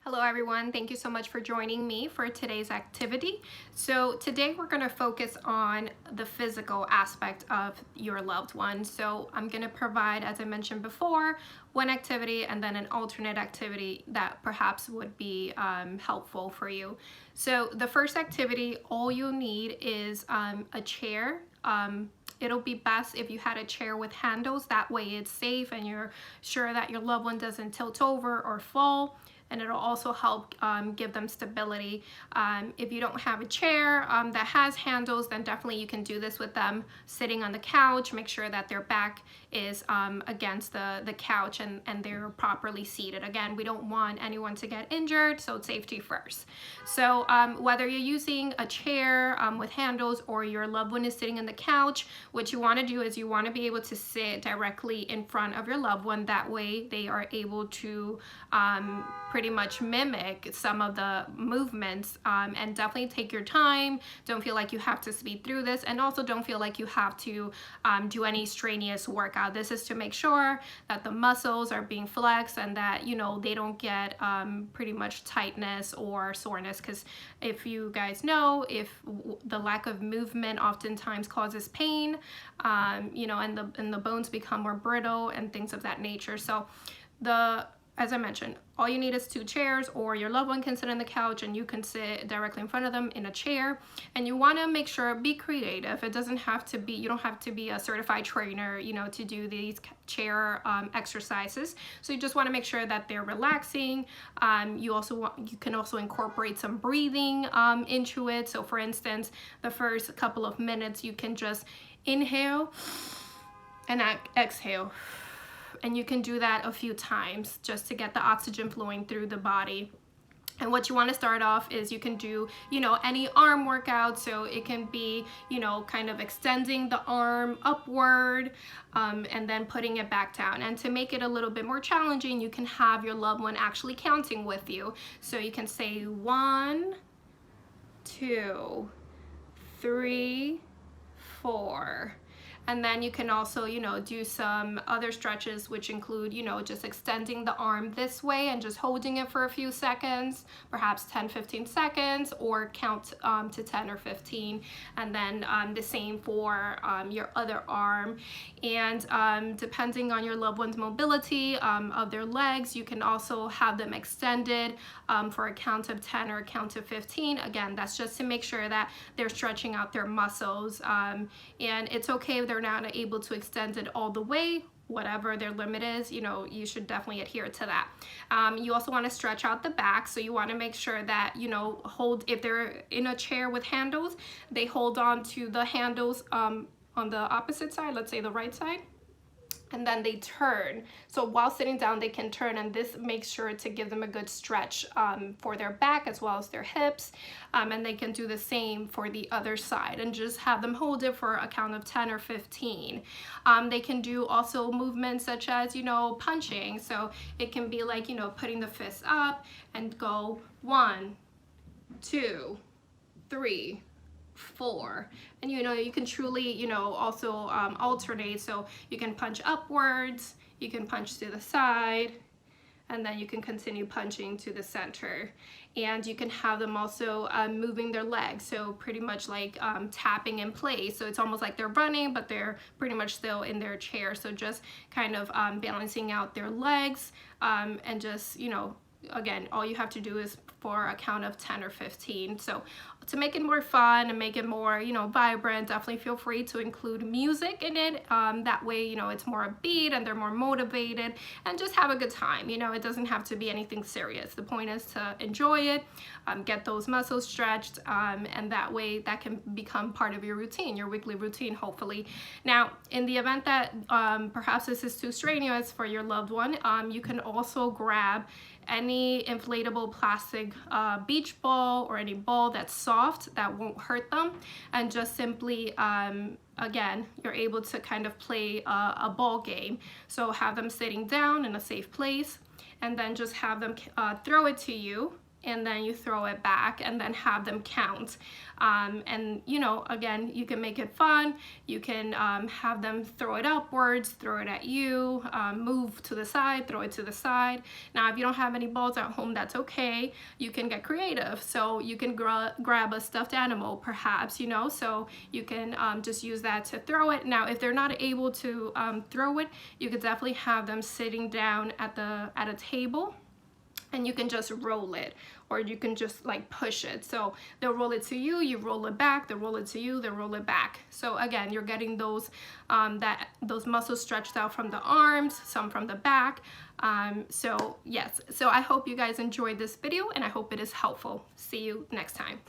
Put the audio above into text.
Hello everyone, thank you so much for joining me for today's activity. So today we're going to focus on the physical aspect of your loved one. So I'm going to provide, as I mentioned before, one activity and then an alternate activity that perhaps would be helpful for you. So the first activity, all you need is a chair. It'll be best if you had a chair with handles. That way it's safe and you're sure that your loved one doesn't tilt over or fall. And it'll also help give them stability. If you don't have a chair that has handles, then definitely you can do this with them sitting on the couch. Make sure that their back is against the couch and they're properly seated. Again, we don't want anyone to get injured, so safety first. So whether you're using a chair with handles or your loved one is sitting on the couch, what you want to do is you want to be able to sit directly in front of your loved one. That way they are able to pretty much mimic some of the movements, and definitely take your time. Don't feel like you have to speed through this, and also don't feel like you have to do any strenuous workout. This is to make sure that the muscles are being flexed and that they don't get pretty much tightness or soreness, because if you guys know, if the lack of movement oftentimes causes pain, and the bones become more brittle and things of that nature. So as I mentioned, all you need is 2 chairs, or your loved one can sit on the couch and you can sit directly in front of them in a chair. And you want to make sure, be creative. It doesn't have to be, you don't have to be a certified trainer, to do these chair exercises. So you just want to make sure that they're relaxing. You can also incorporate some breathing into it. So for instance, the first couple of minutes, you can just inhale and exhale. And you can do that a few times just to get the oxygen flowing through the body. And what you want to start off is you can do, any arm workout. So it can be, kind of extending the arm upward and then putting it back down. And to make it a little bit more challenging, you can have your loved one actually counting with you. So you can say 1, 2, 3, 4. And then you can also, do some other stretches, which include, just extending the arm this way and just holding it for a few seconds, perhaps 10-15 seconds, or count to 10 or 15. And then the same for your other arm. And depending on your loved one's mobility of their legs, you can also have them extended for a count of 10 or a count of 15. Again, that's just to make sure that they're stretching out their muscles. And it's okay if they're not able to extend it all the way. Whatever their limit is, you should definitely adhere to that. You also want to stretch out the back, so you want to make sure that if they're in a chair with handles, they hold on to the handles on the opposite side, let's say the right side, and then they turn. So while sitting down, they can turn, and this makes sure to give them a good stretch for their back as well as their hips. And they can do the same for the other side and just have them hold it for a count of 10 or 15. They can do also movements such as, punching. So it can be like, putting the fist up and go 1, 2, 3, 4. And you can truly also alternate. So you can punch upwards, you can punch to the side, and then you can continue punching to the center. And you can have them also moving their legs, so pretty much like tapping in place. So it's almost like they're running, but they're pretty much still in their chair. So just kind of balancing out their legs, and just again, all you have to do is for a count of 10 or 15. So to make it more fun and make it more, vibrant, definitely feel free to include music in it. That way, it's more upbeat and they're more motivated, and just have a good time. It doesn't have to be anything serious. The point is to enjoy it, get those muscles stretched, and that way that can become part of your routine, your weekly routine, hopefully. Now, in the event that perhaps this is too strenuous for your loved one, you can also grab any inflatable plastic beach ball or any ball that's soft that won't hurt them, and just simply again, you're able to kind of play a ball game. So have them sitting down in a safe place, and then just have them throw it to you and then you throw it back, and then have them count. And you know, again, you can make it fun. You can have them throw it upwards, throw it at you, move to the side, throw it to the side. Now, if you don't have any balls at home, that's okay. You can get creative. So you can grab a stuffed animal, perhaps, you know, so you can just use that to throw it. Now, if they're not able to throw it, you could definitely have them sitting down at a table, and you can just roll it, or you can just like push it. So they'll roll it to you, you roll it back, they'll roll it to you, they'll roll it back. So again, you're getting those those muscles stretched out from the arms, some from the back. So yes, so I hope you guys enjoyed this video, and I hope it is helpful. See you next time.